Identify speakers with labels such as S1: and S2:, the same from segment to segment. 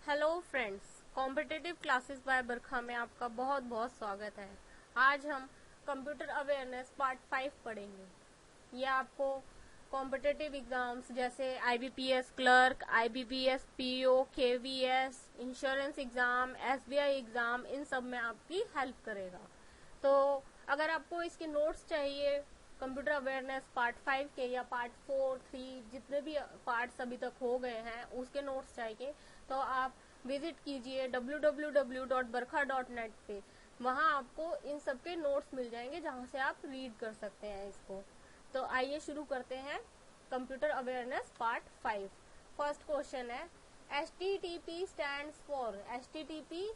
S1: Hello friends, competitive classes by Barkha में आपका बहुत बहुत स्वागत है। आज हम कंप्यूटर अवेयरनेस पार्ट 5 पढ़ेंगे। ये आपको कॉम्पिटिटिव एग्जाम्स जैसे IBPS clerk, IBPS PO, KVS, insurance exam, SBI exam, इन सब में आपकी हेल्प करेगा। तो अगर आपको इसके नोट्स चाहिए कंप्यूटर अवेयरनेस पार्ट 5 के या पार्ट 4, 3 जितने भी पार्ट्स अभी तक हो गए हैं उसके नोट्स चाहिए तो आप विजिट कीजिए www.barkha.net पे। वहां आपको इन सब के नोट्स मिल जाएंगे जहां से आप रीड कर सकते हैं इसको। तो आइए शुरू करते हैं computer awareness part 5। First question है HTTP स्टैंड्स फॉर। HTTP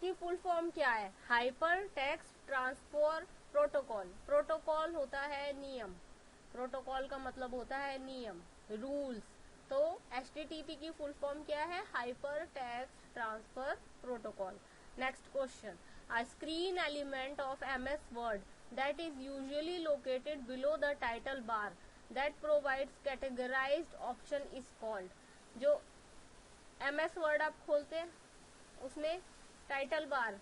S1: की फुल फॉर्म क्या है? Hyper text transfer protocol. Protocol होता है नियम, प्रोटोकॉल का मतलब होता है नियम, रूल्स। तो HTTP की फुल फॉर्म क्या है? Hyper text transfer protocol. Next question, a screen element of MS word that is usually located below the title bar that provides categorized option is called। जो MS वर्ड आप खोलते हैं उसमें title bar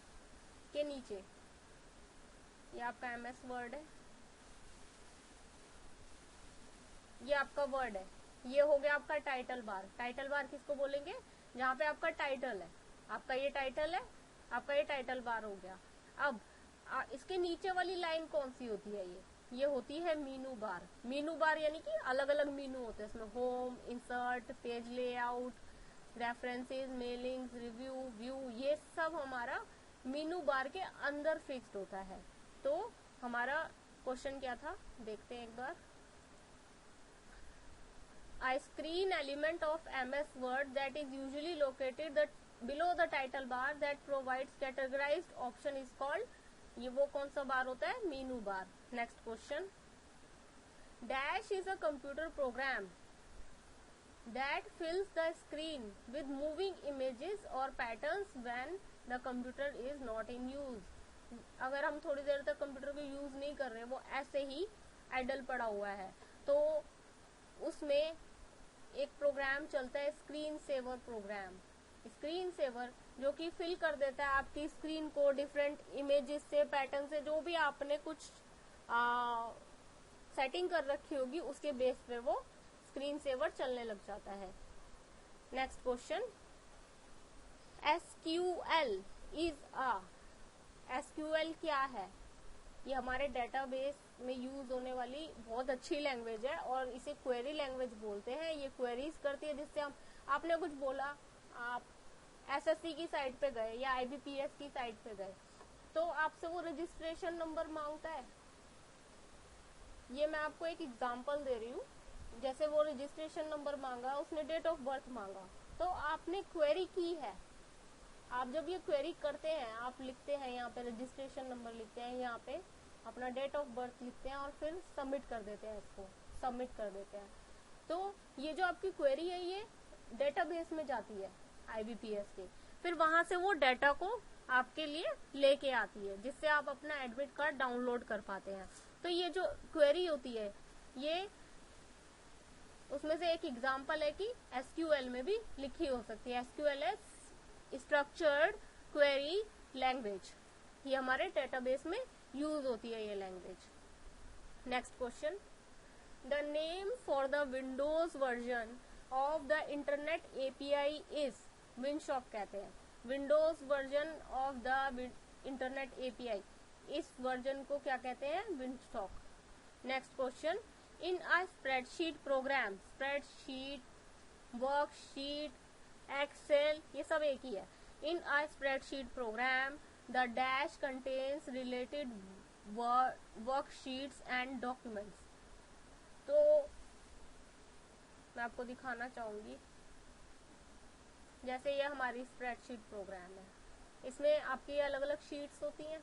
S1: के नीचे ये आपका MS वर्ड है, ये आपका वर्ड है, ये हो गया आपका टाइटल बार। टाइटल बार किसको बोलेंगे? जहाँ पे आपका टाइटल है, आपका ये टाइटल है, आपका ये टाइटल बार हो गया। अब इसके नीचे वाली लाइन कौन सी होती है? ये होती है मीनू बार। मीनू बार यानी कि अलग अलग मीनू होते हैं इसमें, home, insert, page layout, references, mailings, review, view, ये सब हमारा मीनू बार के अंदर फिक्स्ड होता है। तो हमारा क्वेश्चन क्या था देखते हैं एक बार। A screen element of MS Word that is usually located below the title bar that provides categorized option is called। ये वो कौन सा बार होता है? Menu bar. Next question, dash is a computer program that fills the screen with moving images or patterns when the computer is not in use। अगर हम थोड़ी देर तक कंप्यूटर को यूज नहीं कर रहे, वो ऐसे ही आइडल पड़ा हुआ है, तो उसमें एक प्रोग्राम चलता है screen saver program. Screen saver जो कि फिल कर देता है आपकी स्क्रीन को डिफरेंट इमेजेस से, पैटर्न से, जो भी आपने कुछ सेटिंग कर रखी होगी उसके बेस पे वो स्क्रीन सेवर चलने लग जाता है। Next question, SQL is a. SQL क्या है? ये हमारे डेटाबेस में यूज होने वाली बहुत अच्छी लैंग्वेज है और इसे क्वेरी लैंग्वेज बोलते हैं। ये क्वेरीज करती है जिससे हम, आपने कुछ बोला, आप SSC की साइट पे गए या IBPS की साइट पे गए तो आपसे वो रजिस्ट्रेशन नंबर मांगता है। ये मैं आपको एक एग्जांपल दे रही हूँ। जैसे वो रजिस्ट्रेशन नंबर मांगा, उसने डेट ऑफ बर्थ मांगा, तो आपने क्वेरी की है। आप जब ये क्वेरी करते हैं, आप लिखते हैं यहाँ पे रजिस्ट्रेशन नंबर लिखते हैं, यहाँ पे अपना डेट ऑफ बर्थ लिखते हैं और फिर सबमिट कर देते हैं, इसको सबमिट कर देते हैं। तो ये जो आपकी क्वेरी है ये डेटाबेस में जाती है IBPS के, फिर वहां से वो डाटा को आपके लिए लेके आती है जिससे आप अपना एडमिट कार्ड डाउनलोड कर पाते हैं। तो ये जो क्वेरी होती है ये उसमें से एक एग्जाम्पल है कि SQL में भी लिखी हो सकती है। SQL है स्ट्रक्चर्ड क्वेरी लैंग्वेज, ये हमारे डेटाबेस में यूज होती है ये language. Next question, the name for the Windows version of the internet API इज। विंडशॉक कहते हैं Windows version of the internet API, इस वर्जन को क्या कहते हैं? Winsock. Next question, in a spreadsheet program, spreadsheet, worksheet, Excel, ये सब एक ही है। In a spreadsheet program the dash contains related worksheets and documents. तो मैं आपको दिखाना चाहूंगी, जैसे ये हमारी स्प्रेडशीट प्रोग्राम है, इसमें आपकी अलग अलग शीट्स होती हैं,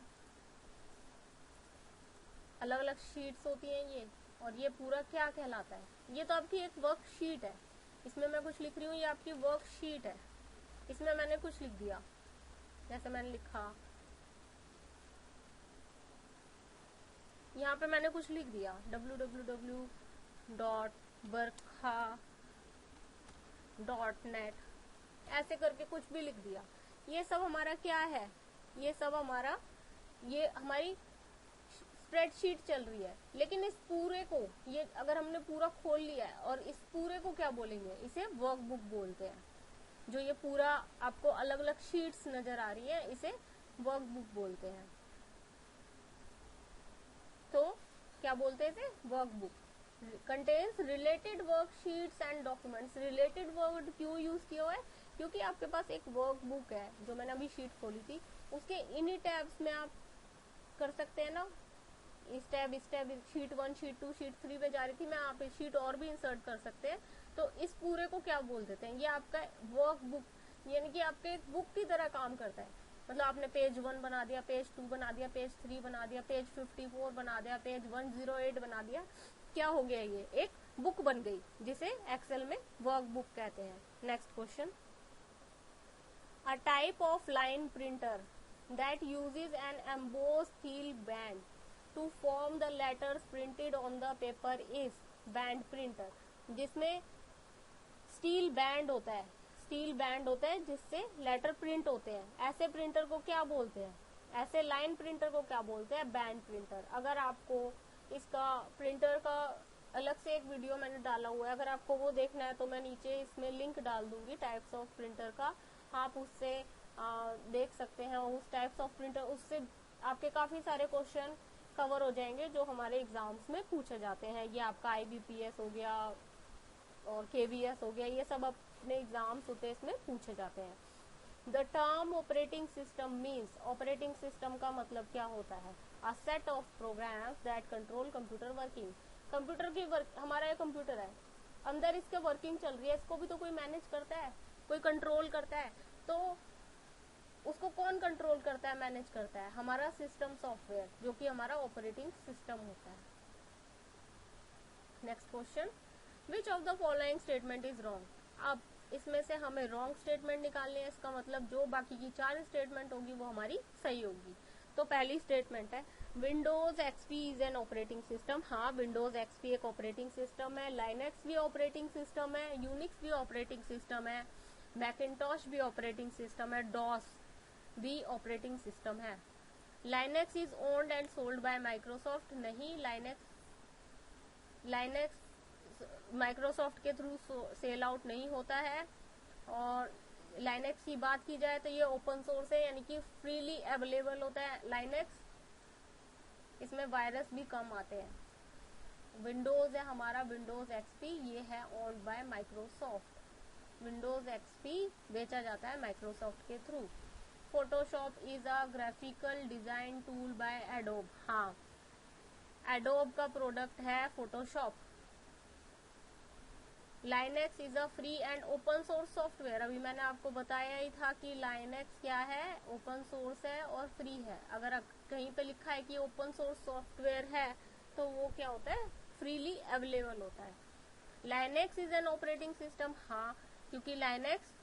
S1: अलग अलग शीट्स होती हैं ये, और ये पूरा क्या कहलाता है? ये तो आपकी एक वर्कशीट है, इसमें मैं कुछ लिख रही हूँ, ये आपकी वर्कशीट है, इसमें मैंने कुछ लिख दिया, जैसे मैंने लिखा यहाँ पे मैंने कुछ लिख दिया www.barkha.net ऐसे करके कुछ भी लिख दिया, ये सब हमारा क्या है, ये सब हमारा, ये हमारी स्प्रेडशीट चल रही है। लेकिन इस पूरे को, ये अगर हमने पूरा खोल लिया है, और इस पूरे को क्या बोलेंगे, इसे वर्कबुक बोलते हैं। जो ये पूरा आपको अलग अलग शीट्स नजर आ रही है, इसे वर्कबुक बोलते हैं। तो क्या बोलते हैं इसे, workbook. Contains related worksheets and documents. Related word क्यों यूज किया हुआ है, क्योंकि आपके पास एक वर्कबुक है, जो मैंने अभी शीट खोली थी, उसके इन्हीं टैब्स में आप कर सकते हैं ना, इस टैब शीट 1 शीट 2 शीट 3 में जा रही थी मैं, आप इस शीट और भी इंसर्ट कर सकते हैं। तो इस पूरे को क्या बोल देते हैं, ये आपका वर्कबुक, यानी कि आपके एक बुक की तरह काम करता है। मतलब आपने पेज 1 बना दिया, पेज 2 बना दिया, पेज 3 बना दिया, पेज 54 बना दिया, पेज 108 बना दिया, क्या हो गया, ये एक बुक बन गई, जिसे एक्सेल में वर्कबुक कहते हैं। Next question, a type of line printer that uses an embossed steel band to form the letters printed on the paper is band printer। जिसमें स्टील बैंड होता है, स्टील बैंड होता है जिससे लेटर प्रिंट होते हैं, ऐसे प्रिंटर को क्या बोलते हैं, ऐसे लाइन प्रिंटर को क्या बोलते हैं, बैंड प्रिंटर। अगर आपको इसका प्रिंटर का अलग से एक वीडियो मैंने डाला हुआ है, अगर आपको वो देखना है तो मैं नीचे इसमें लिंक डाल दूंगी टाइप्स ऑफ प्रिंटर का, आप उससे देख सकते हैं उस टाइप्स ऑफ प्रिंटर। उससे आपके काफी सारे क्वेश्चन कवर हो जाएंगे जो हमारे एग्जाम्स में पूछे जाते हैं। ये आपका IBPS हो गया और KVS हो गया, ये सब अपने एग्जाम्स होते हैं इसमें पूछे जाते हैं। The term operating system means, operating system का मतलब क्या होता है, a set of programs that control computer working. Computer की हमारा ये कंप्यूटर है, अंदर इसके वर्किंग चल रही है, इसको भी तो कोई मैनेज करता है, कोई कंट्रोल करता है। तो उसको कौन कंट्रोल करता है, मैनेज करता है, हमारा सिस्टम सॉफ्टवेयर, जो कि हमारा ऑपरेटिंग सिस्टम होता है। Next question, which of the following statement is wrong. अब इसमें से हमें रॉन्ग स्टेटमेंट निकालनी है, इसका मतलब जो बाकी की 4 स्टेटमेंट होगी वो हमारी सही होगी। तो पहली स्टेटमेंट है, Windows XP is an operating system. हाँ, विंडोज एक्सपी एक ऑपरेटिंग सिस्टम है, लाइनेक्स भी ऑपरेटिंग सिस्टम है, यूनिक्स भी ऑपरेटिंग सिस्टम है, मैकिन्टॉश भी ऑपरेटिंग सिस्टम है, डॉस भी ऑपरेटिंग सिस्टम है। Linux is owned and sold by Microsoft. नहीं, लाइनेक्स माइक्रोसॉफ्ट के थ्रू सेल आउट नहीं होता है। और लाइनेक्स की बात की जाए तो ये ओपन सोर्स है, यानी कि फ्रीली अवेलेबल होता है लाइनेक्स, इसमें वायरस भी कम आते हैं। विंडोज है हमारा, विंडोज एक्सपी, ये है owned by Microsoft. Windows XP बेचा जाता है माइक्रोसॉफ्ट के through. Photoshop is a graphical design tool by adobe. हाँ, एडोब का प्रोडक्ट है Photoshop. Linux is a free and open source software. अभी मैंने आपको बताया ही था कि लाइनेक्स क्या है, ओपन सोर्स है और फ्री है। अगर कहीं पे लिखा है कि ओपन सोर्स सॉफ्टवेयर है तो वो क्या होता है, फ्रीली अवेलेबल होता है। Linux is an operating system. हाँ, क्योंकि लाइनेक्स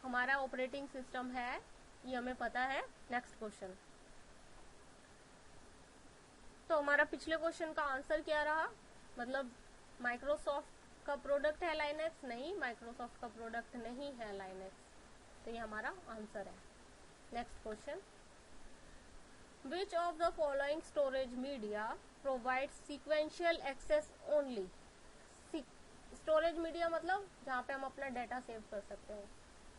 S1: हमारा ऑपरेटिंग सिस्टम है, ये हमें पता है। नेक्स्ट क्वेश्चन, तो हमारा पिछले क्वेश्चन का आंसर क्या रहा, मतलब माइक्रोसॉफ्ट का प्रोडक्ट है लाइनेक्स। नहीं, माइक्रोसॉफ्ट का प्रोडक्ट नहीं है लाइनेक्स, तो ये हमारा आंसर है। Next question, which of the following storage media provide sequential access only. Storage media मतलब जहाँ पे हम अपना डाटा सेव कर सकते हैं।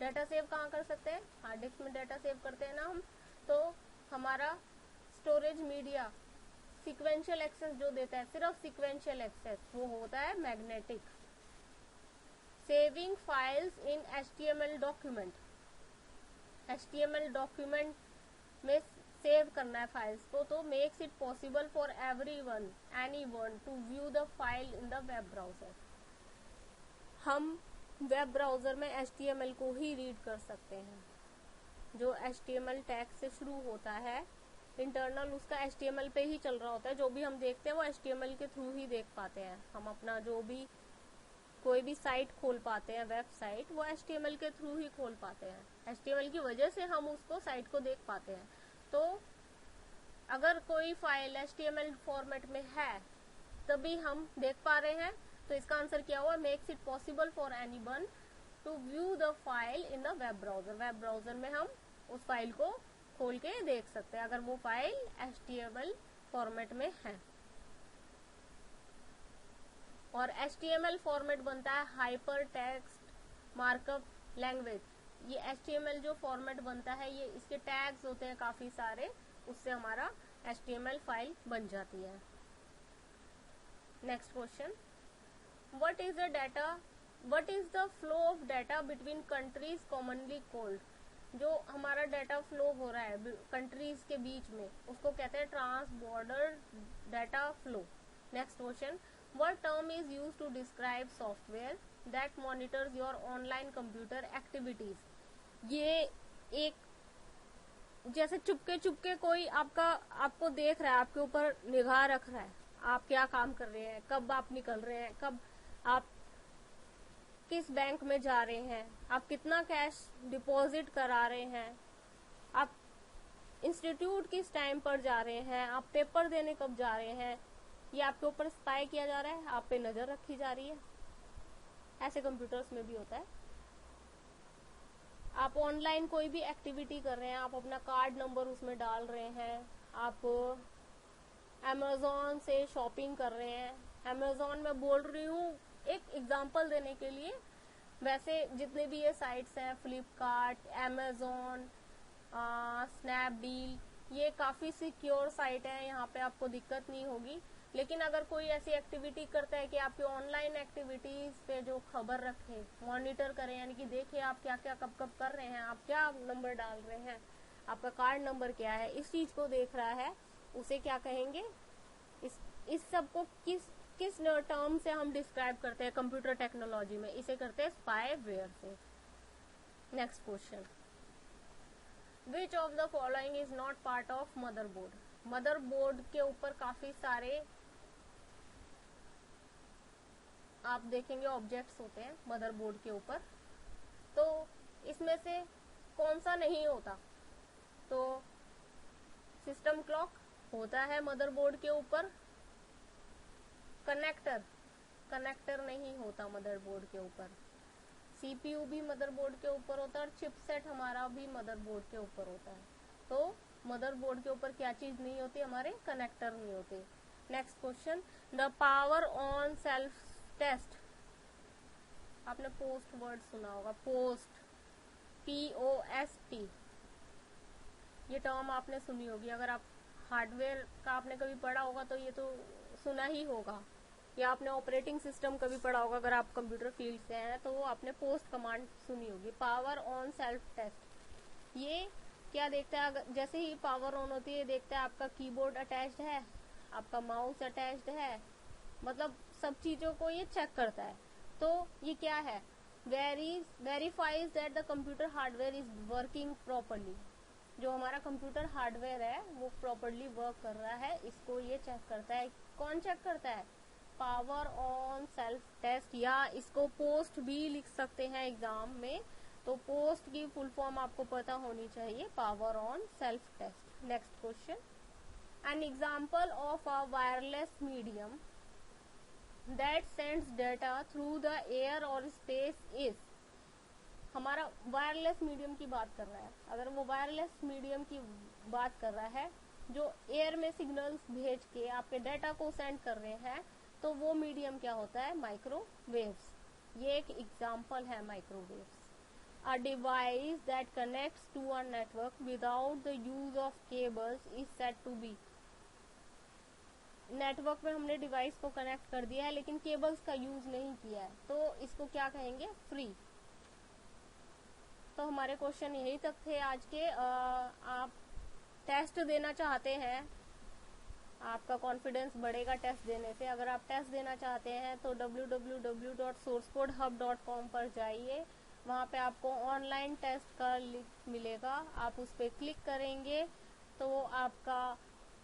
S1: डाटा सेव कहाँ कर सकते हैं, हार्ड डिस्क में डाटा सेव करते हैं ना हम। तो हमारा स्टोरेज मीडिया सीक्वेंशियल एक्सेस जो देता है, सिर्फ सीक्वेंशियल एक्सेस, वो होता है magnetic. Saving files in HTML document. HTML document में सेव करना है फाइल्स को, तो makes it possible for anyone to view the file in the web browser. हम वेब ब्राउजर में HTML को ही रीड कर सकते हैं। जो HTML टैग से शुरू होता है, इंटरनल उसका HTML पे ही चल रहा होता है। जो भी हम देखते हैं वो HTML के थ्रू ही देख पाते हैं। हम अपना जो भी कोई भी साइट खोल पाते हैं, वेबसाइट, वो HTML के थ्रू ही खोल पाते हैं। HTML की वजह से हम उसको साइट को देख पाते हैं। तो अगर कोई फाइल HTML फॉर्मेट में है तभी हम देख पा रहे हैं। तो इसका आंसर क्या हुआ, makes it possible for anyone to view the file in the web browser. Web browser में हम उस फाइल को खोल के देख सकते हैं अगर वो फाइल HTML फॉर्मेट में है। और HTML फॉर्मेट बनता है हाइपर टेक्स्ट मार्कअप लैंग्वेज। ये HTML जो फॉर्मेट बनता है, ये इसके टैग्स होते हैं काफी सारे, उससे हमारा HTML फाइल बन जाती है। Next question, what is the flow of data between countries commonly called. जो हमारा डाटा फ्लो हो रहा है कंट्रीज के बीच में, उसको कहते हैं trans border data flow. Next question, what term is used to describe software that monitors your online computer activities। ये एक जैसे चुपके कोई आपको देख रहा है, आपके ऊपर निगाह रख रहा है, आप क्या काम कर रहे हैं, कब आप निकल रहे हैं, कब आप किस बैंक में जा रहे हैं, आप कितना कैश डिपॉजिट करा रहे हैं, आप इंस्टीट्यूट किस टाइम पर जा रहे हैं, आप पेपर देने कब जा रहे हैं, ये आपके ऊपर स्पाई किया जा रहा है, आप पे नजर रखी जा रही है। ऐसे कंप्यूटर्स में भी होता है। आप ऑनलाइन कोई भी एक्टिविटी कर रहे हैं, आप अपना कार्ड नंबर उसमें डाल रहे हैं, आप अमेज़ॉन से शॉपिंग कर रहे हैं। अमेज़ॉन में बोल रही हूँ एक एग्जांपल देने के लिए, वैसे जितने भी ये साइट्स हैं, फ्लिपकार्ट, अमेज़ॉन, स्नैपडील, ये काफी सिक्योर साइट है, यहाँ पे आपको दिक्कत नहीं होगी। लेकिन अगर कोई ऐसी एक्टिविटी करता है कि आपकी ऑनलाइन एक्टिविटीज पे जो खबर रखे, मॉनिटर करें, यानी कि देखे आप क्या क्या कब कब कर रहे हैं, आप क्या नंबर डाल रहे हैं, आपका कार्ड नंबर क्या है, इस चीज को देख रहा है, उसे क्या कहेंगे। इस सब को किस टर्म से हम डिस्क्राइब करते हैं कंप्यूटर टेक्नोलॉजी में, इसे करते हैं स्पाईवेयर से। Next question, which of the following is not part of motherboard. Motherboard के ऊपर काफी सारे आप देखेंगे ऑब्जेक्ट्स होते हैं मदरबोर्ड के ऊपर, तो इसमें से कौन सा नहीं होता। तो सिस्टम क्लॉक होता है मदरबोर्ड के ऊपर, कनेक्टर नहीं होता मदरबोर्ड के ऊपर, CPU भी मदरबोर्ड के ऊपर होता है, और चिपसेट हमारा भी मदरबोर्ड के ऊपर होता है। तो मदरबोर्ड के ऊपर क्या चीज नहीं होती, हमारे कनेक्टर नहीं होते। Next question, the power on self test. आपने पोस्ट वर्ड सुना होगा, पोस्ट, POST, ये टर्म आपने सुनी होगी। अगर आप हार्डवेयर का आपने कभी पढ़ा होगा तो ये तो सुना ही होगा, या आपने ऑपरेटिंग सिस्टम कभी पढ़ा होगा अगर आप कंप्यूटर फील्ड से हैं तो आपने पोस्ट कमांड सुनी होगी। पावर ऑन सेल्फ टेस्ट, ये क्या देखता है, जैसे ही पावर ऑन होती है देखता है आपका कीबोर्ड अटैच्ड है, आपका माउस अटैच्ड है, मतलब सब चीजों को ये चेक करता है। तो ये क्या है, verifies that the computer hardware is working properly. जो हमारा कंप्यूटर हार्डवेयर है वो प्रॉपरली वर्क कर रहा है, इसको ये चेक करता है। कौन चेक करता है, पावर ऑन सेल्फ टेस्ट, या इसको पोस्ट भी लिख सकते हैं एग्जाम में। तो पोस्ट की फुल फॉर्म आपको पता होनी चाहिए, power on self test. Next question, an example of a wireless medium that sends data through the air और स्पेस इज। हमारा वायरलेस मीडियम की बात कर रहा है, अगर वो वायरलेस मीडियम की बात कर रहा है जो एयर में सिग्नल्स भेज के आपके डेटा को सेंड कर रहे हैं, तो वो मीडियम क्या होता है, माइक्रोवेव्स। ये एक एग्जाम्पल है microwaves. A device that connects to a network without the use of cables is said to be। Network में हमने डिवाइस को कनेक्ट कर दिया है लेकिन केबल्स का यूज नहीं किया है, तो इसको क्या कहेंगे, फ्री। तो हमारे क्वेश्चन यही तक थे आज के। आप टेस्ट देना चाहते हैं, आपका कॉन्फिडेंस बढ़ेगा टेस्ट देने से। अगर आप टेस्ट देना चाहते हैं तो www.sourcecodehub.com पर जाइए, वहाँ पे आपको ऑनलाइन टेस्ट का लिंक मिलेगा, आप उस पर क्लिक करेंगे तो आपका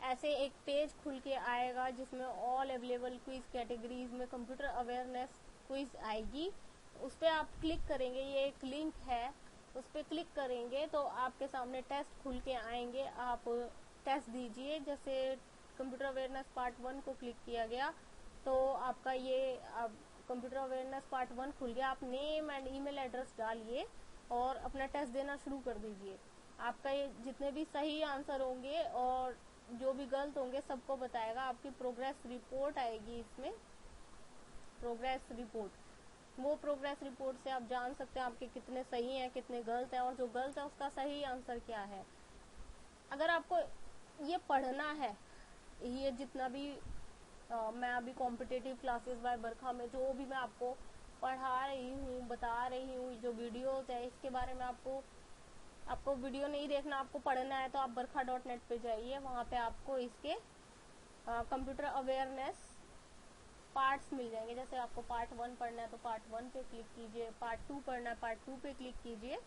S1: ऐसे एक पेज खुल के आएगा जिसमें ऑल अवेलेबल क्विज कैटेगरीज में कंप्यूटर अवेयरनेस क्विज आएगी। उस पर आप क्लिक करेंगे, ये एक लिंक है, उस पर क्लिक करेंगे तो आपके सामने टेस्ट खुल के आएंगे, आप टेस्ट दीजिए। जैसे कंप्यूटर अवेयरनेस पार्ट 1 को क्लिक किया गया तो आपका ये कंप्यूटर अवेयरनेस पार्ट 1 खुल गया, आप नेम एंड ईमेल एड्रेस डालिए और अपना टेस्ट देना शुरू कर दीजिए। आपका ये जितने भी सही आंसर होंगे और जो भी गलत होंगे सबको बताएगा। आपकी प्रोग्रेस रिपोर्ट आएगी इसमें, प्रोग्रेस रिपोर्ट, वो प्रोग्रेस रिपोर्ट से आप जान सकते हैं आपके कितने सही हैं कितने गलत हैं, और जो गलत है उसका सही आंसर क्या है। अगर आपको ये पढ़ना है, ये जितना भी मैं अभी कॉम्पिटिटिव क्लासेस बाय बरखा में जो भी मैं आपको पढ़ा रही हूँ बता रही हूँ, जो वीडियोस है इसके बारे में आपको वीडियो नहीं देखना, आपको पढ़ना है तो आप बरखा.net पे जाइए, वहाँ पे आपको इसके कंप्यूटर अवेयरनेस पार्ट्स मिल जाएंगे। जैसे आपको पार्ट 1 पढ़ना है तो पार्ट 1 पे क्लिक कीजिए, पार्ट 2 पढ़ना है पार्ट 2 पे क्लिक कीजिए,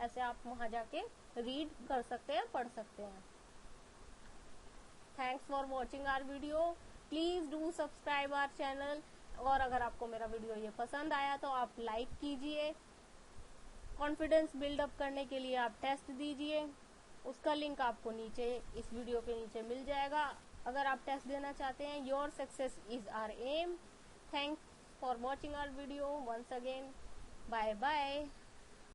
S1: ऐसे आप वहाँ जाके रीड कर सकते हैं, पढ़ सकते हैं। Thanks for watching our video, please do subscribe our channel. और अगर आपको मेरा वीडियो ये पसंद आया तो आप लाइक कीजिए। कॉन्फिडेंस बिल्डअप करने के लिए आप टेस्ट दीजिए, उसका लिंक आपको नीचे इस वीडियो के नीचे मिल जाएगा। अगर आप टेस्ट देना चाहते हैं, your success is our aim. Thanks for watching our video once again, bye bye.